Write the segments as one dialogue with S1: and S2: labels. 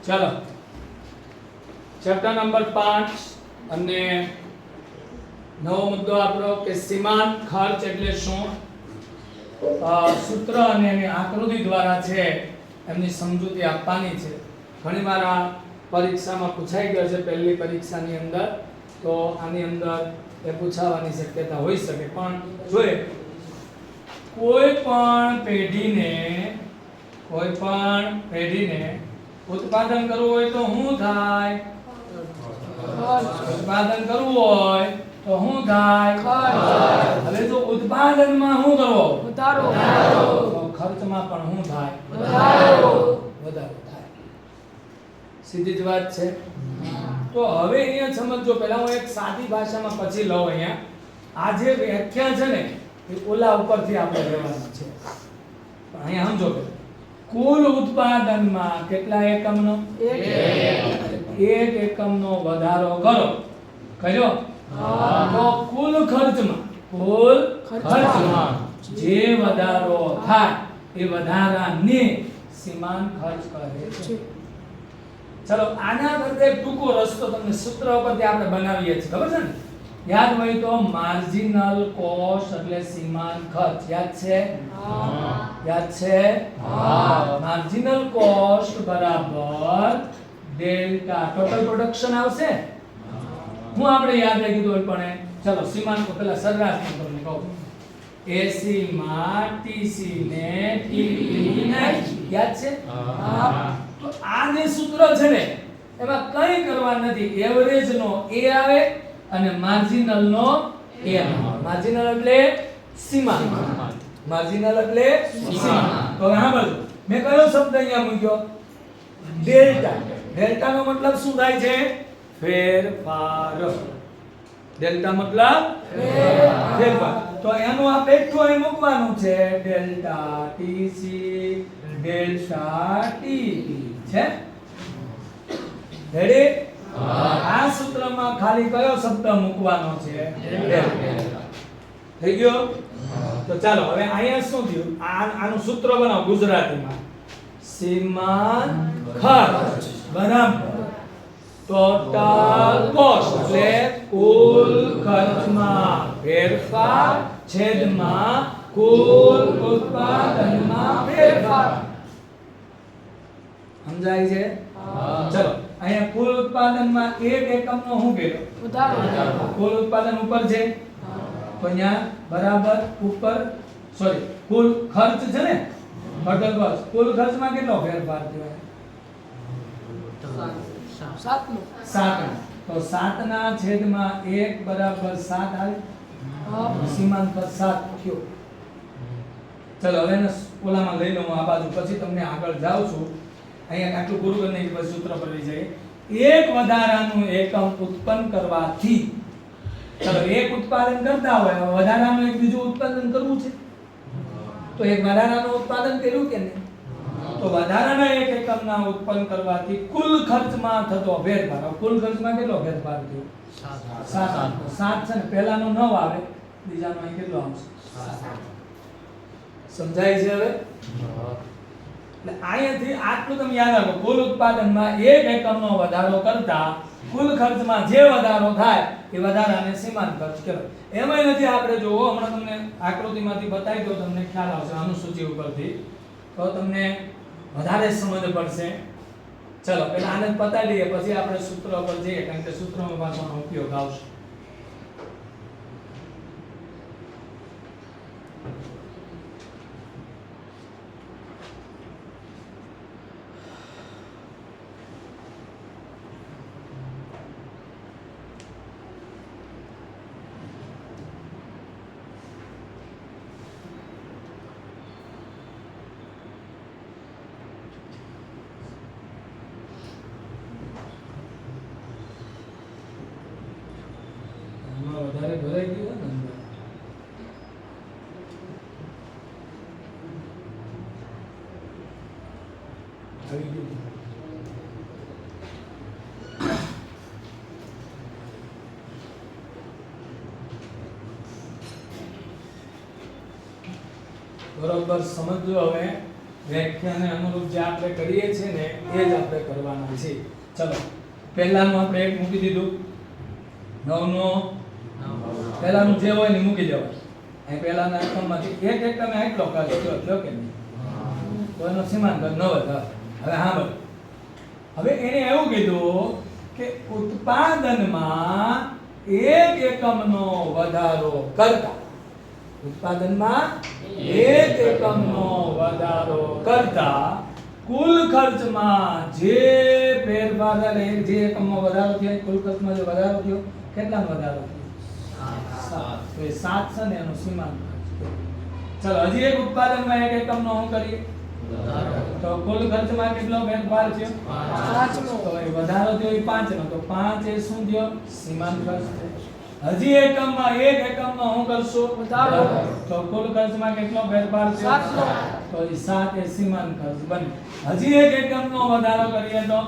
S1: ચાલો chapter number 5 અને નવો મુદ્દો આપણો કે સીમાંત ખર્ચ એટલે શું, સૂત્ર અને એની આકૃતિ દ્વારા છે એમની સમજૂતી આપવાની છે. ઘણીવાર આ પરીક્ષામાં પૂછાઈ ગયો છે પહેલી પરીક્ષાની અંદર, તો આની અંદર એ પૂછાવાની શક્યતા હોઈ શકે. પણ જોઈએ કોઈ પણ પેઢીને ઉત્પાદન કરવું હોય તો શું થાય? ઉત્પાદન કરવું હોય તો શું થાય? હવે જો ઉત્પાદનમાં શું કરવો? વધારો. તો ખર્ચમાં પણ શું થાય? વધારો થાય. સીધી જ વાત છે. તો હવે અહીંયા સમજો, પહેલા હું એક સાદી ભાષામાં પછી લઉં. અહીંયા આ જે વ્યાખ્યા છે ને એ ઓલા ઉપરથી આપણે લેવાનું છે. પણ અહીંયા સમજો કે કુલ ઉત્પાદનમાં કેટલા એકમનો? એક એકમનો વધારો કરો. કર્યો? તો કુલ ખર્ચમાં જે વધારો થાય એ વધારાને સીમાંત ખર્ચ કહે છે. ચલો આના કરતા એક ટૂંકો રસ્તો તમને સૂત્ર પરથી આપણે બનાવીએ છીએ, ખબર છે ને? યાદ હોય તો માર્જિનલ કોસ્ટ એટલે સીમાંત ખર્ચ. યાદ છે? યાદ છે? માર્જિનલ કોસ્ટ બરાબર ડેલ્ટા ટોટલ પ્રોડક્શન આવશે. હું આપણે યાદ રાખી દો પણ ચલો સીમાંત પેલા સરેરાશ તમને કહું. એસી માં ટીસી ને ટીપી ને યાદ છે? તો આ જે સૂત્ર છે ને એમાં કંઈ કરવા નથી. એવરેજ નો એ આવે અને માર્જિનલ નો એ આવે. માર્જિનલ એટલે સીમાંત. માર્જિનલ એટલે સીમાંત. તો હા બાજુ મેં કયો શબ્દ અહીંયા મૂક્યો? ડેલ્ટા. ડેલ્ટા નો મતલબ શું થાય છે? ફેરફાર. ડેલ્ટા મતલબ ફેરફાર. તો એનું આ પેટું અહીં મૂકવાનું છે. ડેલ્ટા ટીસી ડેલ્ટા ટીપી છે. રેડી? આ સૂત્રમાં ખાલી કયો શબ્દ મૂકવાનો છે? ડેલ્ટા. થઈ ગયો? તો ચાલો હવે અહીંયા શું થયું? આનું સૂત્ર બનાવો ગુજરાતીમાં. સીમાંત ખર્ચ બરાબર ટોટલ કોસ્ટ એટલે કુલ ખર્ચમાં ફેરફાર છેદમાં કુલ ઉત્પાદનમાં ફેરફાર. સમજાય છે? ચલો અહીંયા કુલ ઉત્પાદનમાં એક એકમનો શું કર્યો? વધારો. કુલ ઉત્પાદન ઉપર છે તો અહીંયા બરાબર ઉપર કુલ ખર્ચ છે ને, ટોટલ કોસ્ટ. કુલ ખર્ચમાં કેટલો ફેરફાર થયો? 7. તો 7 ના છેદમાં 1 બરાબર 7 આવે. સીમાંત ખર્ચ 7 થયો. ચલો હવે એને ઓલામાં લઈ લઉં આ બાજુ, પછી તમને આગળ જાઉં છું. અહીંયા આટલું પૂરું કરીને પછી સૂત્ર પર લઈ જઈએ. એક વધારાનું એકમ ઉત્પન્ન કરવાથી, ચલો એક ઉત્પાદન કરતા હોય, વધારાનું એક બીજું ઉત્પાદન કરવું છે તો એક વધારાનું ઉત્પાદન કર્યું કે નહીં? તો વધારાના એક એકમના ઉત્પન્ન કરવાથી કુલ ખર્ચમાં થતો ફેરફાર. કુલ ખર્ચમાં કેટલો ફેરફાર થયો? 7. 7 છે ને, પહેલાનો 9 આવે, બીજાનો અહીં કેટલો આવશે? 7. સમજાય છે હવે? એટલે અહીંયાથી આટલું તમે યાદ રાખો. કુલ ઉત્પાદનમાં એક એકમનો વધારો કરતા કુલ ખર્ચમાં જે વધારો થાય એ વધારાને સીમાંત ખર્ચ કહેવાય. એમાંય નથી આપણે જોવો, હમણાં તમને આકૃતિમાંથી બતાવી દો, તમને ખ્યાલ આવશે અનુસૂચિ ઉપરથી, તો તમને વધારે સમજ પડશે. ચલો પહેલા આને પતાવી લઈએ, પછી આપણે સૂત્ર પર જઈએ, કારણ કે સૂત્રમાં પાછળનો ઉપયોગ આવશે. વધારે ભરાઈ ગયું ને અંદર. આવી ગયું. બરોબર સમજો. હવે વ્યાખ્યાને અનુરૂપ જે આપણે કરીએ છીએ ને એ જ આપણે કરવાના છે. ચલો પહેલાનું આપણે એક મૂકી દીધું 9 નો પહેલાનું જે હોય ને મૂકી દેવાય. અહીં પહેલાના એકમમાંથી એક એકમ આટલો કાઢ્યો થયો કે નહીં તો એનો સીમાંકન 9 હતા. હવે સાંભળ, હવે એને એવું કીધું કે ઉત્પાદનમાં એક એકમનો વધારો કરતા ઉત્પાદનમાં એક એકમનો વધારો કરતા કુલ ખર્ચમાં જે ફેરફાર એટલે જે એકમમાં વધારો થયો કુલ ખર્ચમાં જે વધારો થયો કેટલાનો વધારો થયો 7. તો એ 7 છે ને એનો સીમાંકન. ચલો હજી એક ઉત્પાદનમાં એક એકમનો શું કરીએ તો કુલ ખર્ચમાં કેટલો ફેરફાર થયો 5 નો. તો એ વધારો થયો એ 5 નો. તો 5 એ શું થયો સીમાંકન ખર્ચ. હજી એકમમાં એક એકમનો શું કરશો વધારો. તો કુલ ખર્ચમાં કેટલો ફેરફાર થયો 7 નો. તો એ 7 એ સીમાંકન ખર્ચ બને. હજી એક એકમનો વધારો કરીએ તો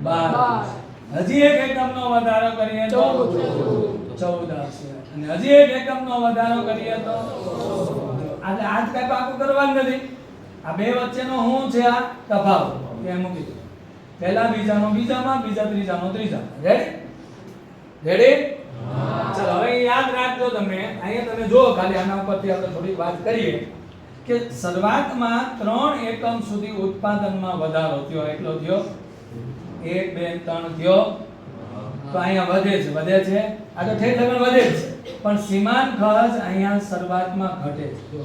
S1: 12. હજી એક એકમનો વધારો કરીએ તો 14 આવશે. અને હજી એક એકમનો વધારો કરીએ તો આજે આજ કઈ પાકું કરવાનું નથી. આ બે વચ્ચેનો શું છે આ તફાવત એ મૂકી દો. પહેલા બીજાનો બીજામાં, બીજા ત્રીજાનો ત્રીજામાં. રેડી? ચલો હવે યાદ રાખજો તમે. અહીંયા તમે જો ખાલી આના ઉપરથી આપણે થોડી વાત કરીએ કે શરૂઆતમાં 3 એકમ સુધી ઉત્પાદનમાં વધારો થયો. એટલો થયો 1 2 3 થયો. તો અહીંયા વધે છે આ તો ઠેઠ લગન વધે છે. પણ સીમાંકન ખર્ચ અહીંયા શરૂઆતમાં ઘટે છે.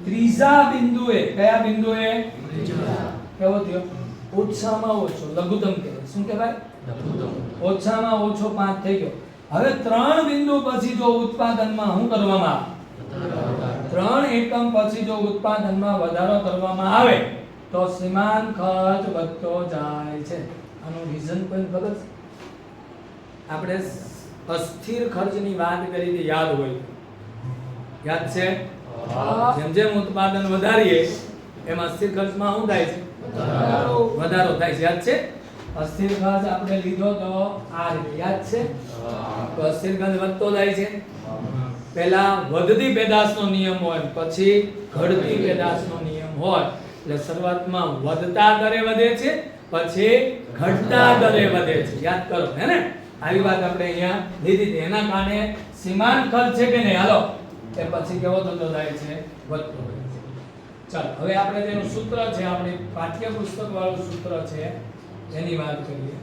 S1: ત્રીજા બિંદુએ કયા બિંદુએ કેવો થયો ઓછામાં ઓછો લઘુત્તમ કહેવાય. શું કહેવાય? ઓછામાં ઓછો 5 થઈ ગયો. હવે 3 બિંદુ પછી જો ઉત્પાદનમાં શું કરવામાં આવે 3 એકમ પછી જો ઉત્પાદનમાં વધારો કરવામાં આવે તો સીમાંકન ખર્ચ વધતો જાય છે. આનું રીઝન કોઈ ખબર છે? આપણે અસ્થિર ખર્ચની વાત કરી હતી, યાદ હોય? યાદ છે? જેમ જેમ ઉત્પાદન વધારીએ એમ અસ્થિર ખર્ચમાં શું થાય છે વધારો થાય છે. યાદ છે? અસ્થિર ખર્ચ આપણે લીધો તો આ રીતે, યાદ છે? તો અસ્થિર ખર્ચ વધતો જાય છે. પહેલા વધતી પેદાશનો નિયમ હોય, પછી ઘટતી પેદાશનો નિયમ હોય. એટલે શરૂઆતમાં વધતા દરે વધે છે, પછી ઘટતા દરે વધે છે. યાદ કરો હે ને? આવી વાત આપણે અહીંયા લીધી હતી. એના કારણે સીમાંકન ખર્ચ છે કે નહીં હાલો એ પછી કેવો થતો જાય છે વધતો જાય છે. ચાલો હવે આપણે તેનું સૂત્ર છે, આપણી પાઠ્યપુસ્તક વાળું સૂત્ર છે એની વાત કરીએ.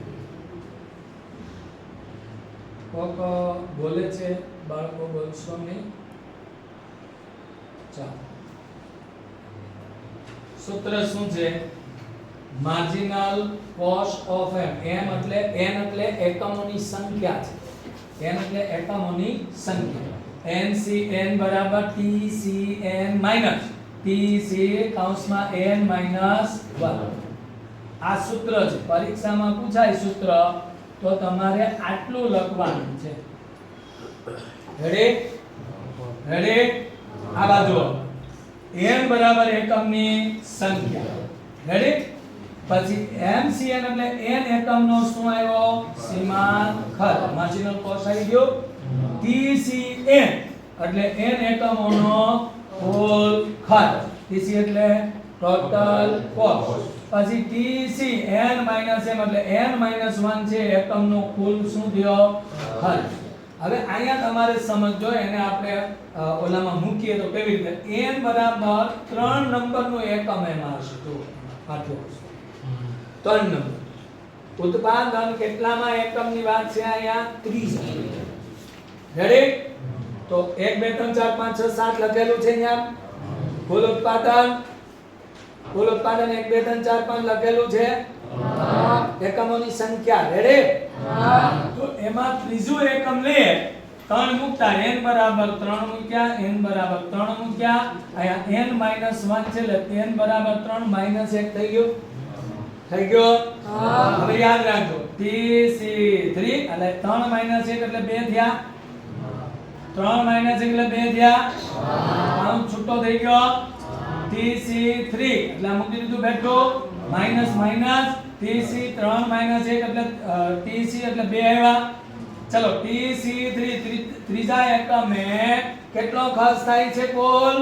S1: કોક બોલે છે બાળકો, બોલશો નહીં. ચાલો સૂત્ર શું છે? માર્જિનલ કોસ્ટ ઓફ m એટલે n એટલે એકમોની સંખ્યા છે. n એટલે એકમોની સંખ્યા. NCN બરાબર TCN માઈનસ TC કૌંસમાં n માઈનસ 1. આ સૂત્ર છે. પરીક્ષામાં પૂછાય સૂત્ર તો તમારે આટલું લખવાનું છે. રેડી? આ બાજુ n બરાબર એકમની સંખ્યા. રેડી? પછી MCN એટલે n એકમનો શું આવ્યો સીમાંકન ખર્ચ. માર્જિનલ કોસ્ટ આવી ગયો. TCN એટલે n એકમોનો કુલ ખર્ચ. TC એટલે ટોટલ કોસ્ટ. પછી TCN m એટલે n 1 છે એકમનો કુલ શું થયો ખર્ચ. હવે અહીંયા તમારે સમજજો, એને આપણે ઓલામાં મૂકીએ તો કેવી રીતે n બરાબર 3 નંબરનું એકમ એમાં હશે. તો પાછો 3 નંબર. ઉત્પાદન કેટલામાં એકમની વાત છે અહીંયા? 30. રેડી? તો 1 2 3 4 5 6 7 લખેલું છે અહીંયા. કુલ ઉત્પાદન 1 2 3 4 5 લખેલું છે. એકમોની સંખ્યા. રેડી? તો એમાં ત્રીજું એકમ લે 3 મૂકતા n બરાબર 3 મૂક્યા, n બરાબર 3 મૂક્યા. અહીંયા n 1 છે એટલે n બરાબર 3 1 થઈ ગયું. થઈ ગયો? હવે યાદ રાખજો TC3 એટલે 3 1 એટલે 2 થયા. 3 1 એટલે 2 થયા. આમ છૂટો થઈ ગયો. TC3 એટલે મૂકી દીધું બેઠું માઈનસ માઈનસ TC3 1 એટલે TC એટલે 2 આવ્યા. ચલો TC3 ત્રીજા એકમે કેટલો ખર્ચ થાય છે કુલ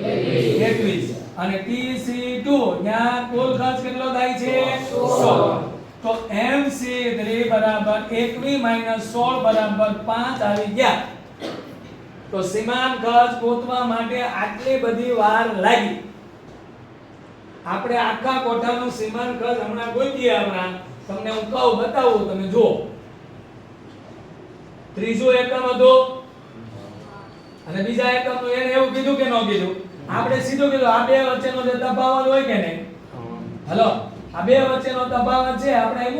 S1: 21 અને TC2 ત્યાં કુલ ખર્ચ કેટલો થાય છે 16 તો MC3 બરાબર 21 - 16 બરાબર 5 આવી ગયા તો સીમાંત ખર્ચ ગોતવા માટે આટલી બધી વાર લાગી આપણે આખા કોઠાનું સીમાંત ખર્ચ હમણાં ગોતીએ હમણાં તમને હું કહું બતાવું તમે જુઓ ત્રીજો એકમ હતો અને બીજા એકમનું એને એવું કીધું કે ન કીધું આપણે સીધું કીધું આ બે વચ્ચેનો જે તફાવત હોય કે નહીં હેલો આ બે વચ્ચેનો તફાવત છે આપણે અહીં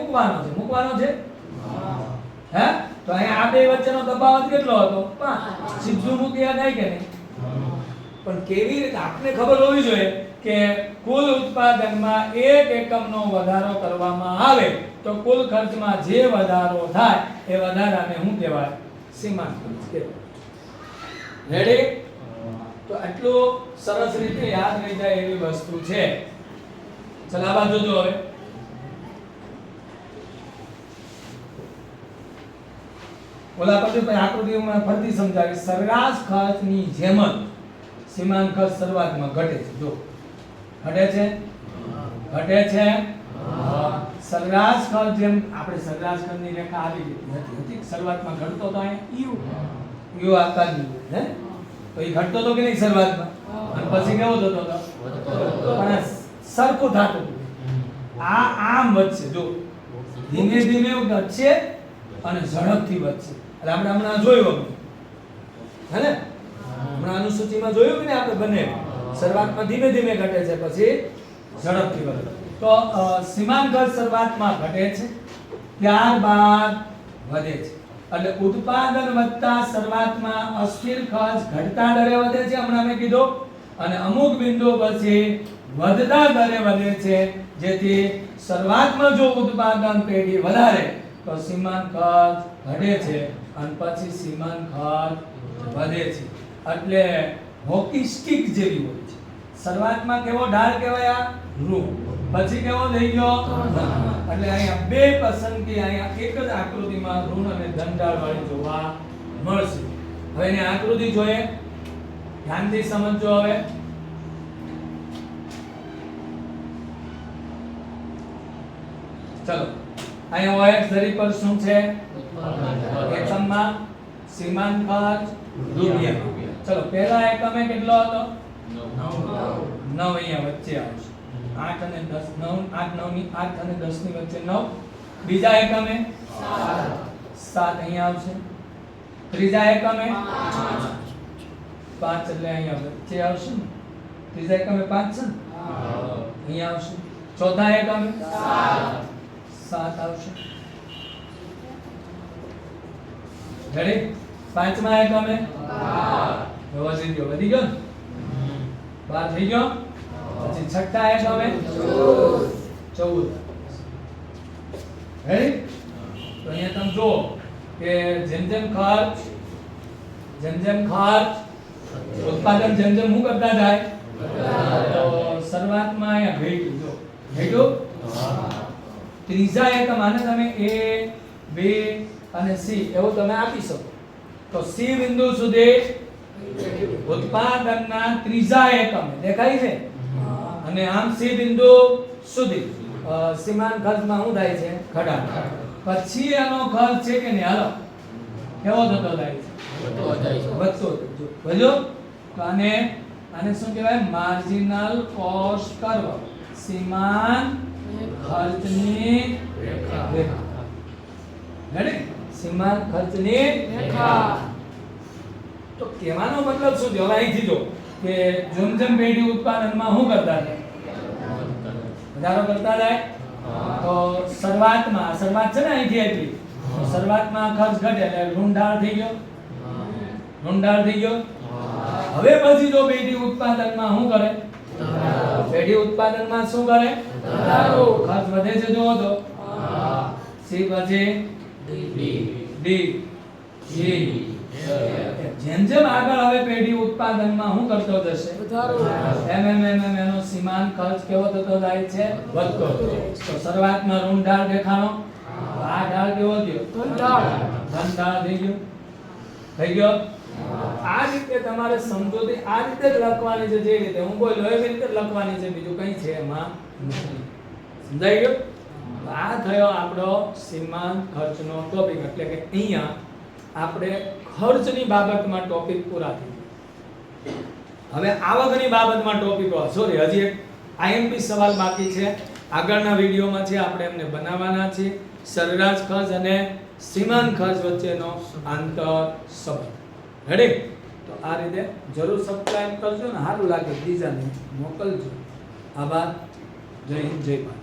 S1: મૂકવાનો છે હે તો અહીંયા આ બે વચ્ચેનો તફાવત કેટલો હતો 5 સીધું મૂક્યા થાય કે નહીં પણ કેવી રીતે આપને ખબર હોવી જોઈએ કે કુલ ઉત્પાદનમાં 1 એકમનો વધારો કરવામાં આવે તો કુલ ખર્ચમાં જે વધારો થાય એ વધારાને શું કહેવાય સીમાંત ખર્ચ કહેવાય રેડી તો આટલું સરસ રીતે યાદ રહી જાય એવી વસ્તુ છે ચલ આ બાજુ જો હવે ઓલા પછી આકૃતિમાં ફરીથી સમજાવી સરેરાશ ખર્ચની જેમ જ સીમાંત ખર્ચ શરૂઆતમાં ઘટે છે જો ઘટે છે સરેરાશ ખર્ચ જેમ આપણે સરેરાશ ખર્ચની રેખા આવી હતી શરૂઆતમાં ઘટતો તો અહીંયા યુ આકારની હે તો એ ઘટતો તો કે નહીં શરૂઆતમાં અને પછી કેવો થતો હતો પણ સરખું થતું આ આમ વધશે જો ધીમે ધીમે ઘટશે અને ઝડપથી વધશે એટલે આપણે હમણાં જોયું હે ને હમણાં અનુસૂચિમાં જોયું કે ને આપણે બને શરૂઆતમાં ધીમે ધીમે ઘટે છે પછી ઝડપથી વધે તો સીમાંત ખર્ચ શરૂઆતમાં ઘટે છે ત્યારબાદ વધે છે એટલે ઉત્પાદન વધતા શરૂઆતમાં અસ્થિર ખર્ચ ઘટતા દરે વધે છે હમણાં મેં કીધું અને અમુક બિંદુ પછી વધતા દરે વધે છે જેથી શરૂઆતમાં જો ઉત્પાદન પેઢી વધારે તો સીમાંત ખર્ચ ઘટે છે અને પછી સીમાંત ખર્ચ વધે છે એટલે હોકી સ્ટિક જેવી હોય છે શરૂઆતમાં કેવો ઢાળ કહેવાય આ રૂ પછી કેવો થઈ ગયો એટલે અહીંયા બે પસંદગી અહીંયા એક જ આકૃતિમાં ઋણ અને ધન ઢાળ વાળી જોવા મળશે હવે એની આકૃતિ જોઈએ ધ્યાનથી સમજજો હવે ચલો અહીંયા OX ધરી પર શું છે એકમમાં સીમાંત ખર્ચ રૂપિયા ચલો પહેલા એકમે કેટલો હતો 9 અહીંયા વચ્ચે આવશે 8 અને 10 9 8 9 ની 8 અને 10 ની વચ્ચે 9 બીજા એકમે 7 અહીંયા આવશે ત્રીજા એકમે 5 એટલે અહીંયા વચ્ચે આવશે ને ત્રીજા એકમે 5 છે ને અહીંયા આવશે ચોથા એકમે 7 આવશે રેડી પાંચમા એકમે વધી ગયો 12 થઈ ગયો પછી છઠ્ઠા એકમે 14 રેડી તો અહીંયા તમે જો કે જેમ જેમ ખર્ચ ઉત્પાદન જેમ જેમ હું કરતા જાય તો શરૂઆતમાં અહીંયા ઘટ્યું ત્રીજા એકમ આને તમે A B અને C એવું તમે આપી શકો તો C બિંદુ સુધી ઉત્પાદનના ત્રીજા એકમે દેખાય છે અને આમ C બિંદુ સુધી સીમાંત ખર્ચમાં શું થાય છે ઘટાડો પછી એનો ખર્ચ છે કે નહીં હાલો કેવો થતો જાય છે વધતો જો તો આને શું કહેવાય માર્જિનલ કોસ્ટ કર્વ સીમાંત ખર્ચની રેખા રેડી સીમાંત ખર્ચની રેખા તો કહેવાનો મતલબ શું છે હવે અહીંથી જો કે જેમ જેમ પેઢી ઉત્પાદનમાં શું કરતા જાય વધારો કરતા જાય તો શરૂઆત છે ને અહીંથી એટલી શરૂઆતમાં ખર્ચ ઘટે એટલે ઋણઢાળ થઈ ગયો હવે પછી જો પેઢી ઉત્પાદનમાં શું કરે પેઢી ઉત્પાદનમાં શું કરે વધારો ખર્ચ વધે છે જો તો સી પછી ડી જેમ જેમ આગળ હવે પેઢી ઉત્પાદનમાં શું કરતો જશે વધારો એમ એનો સીમાંત ખર્ચ કેવો થતો જાય છે વધતો તો શરૂઆતમાં ઋણ ઢાળ દેખાણો આ ઢાળ કેવો થયો ધન ઢાળ થઈ ગયો આ રીતે તમારે સમજૂતી આ રીતે જ લખવાની છે, જે રીતે હું બોલ્યો એવી રીતે જ લખવાની છે, બીજું કંઈ છે એમાં નથી. સમજાઈ ગયું? આ થયો આપણો સીમાંત ખર્ચનો ટોપિક. એટલે કે અહીંયા આપણે ખર્ચની બાબતમાં ટોપિક પૂરા થઈ ગયા. હવે આવકની બાબતમાં ટોપિકો સોરી હજી એક આઈએમપી સવાલ બાકી છે. આગળના વિડીયોમાં છે આપણે એમને બનાવવાના છે સરેરાશ ખર્ચ અને સીમાંત ખર્ચ વચ્ચેનો આંતર સંબંધ. રેડી? તો આ રીતે જરૂર સબસ્ક્રાઇબ કરજો ને સારું લાગે બીજાને મોકલજો. આભાર. જય હિન્દ, જય ભારત.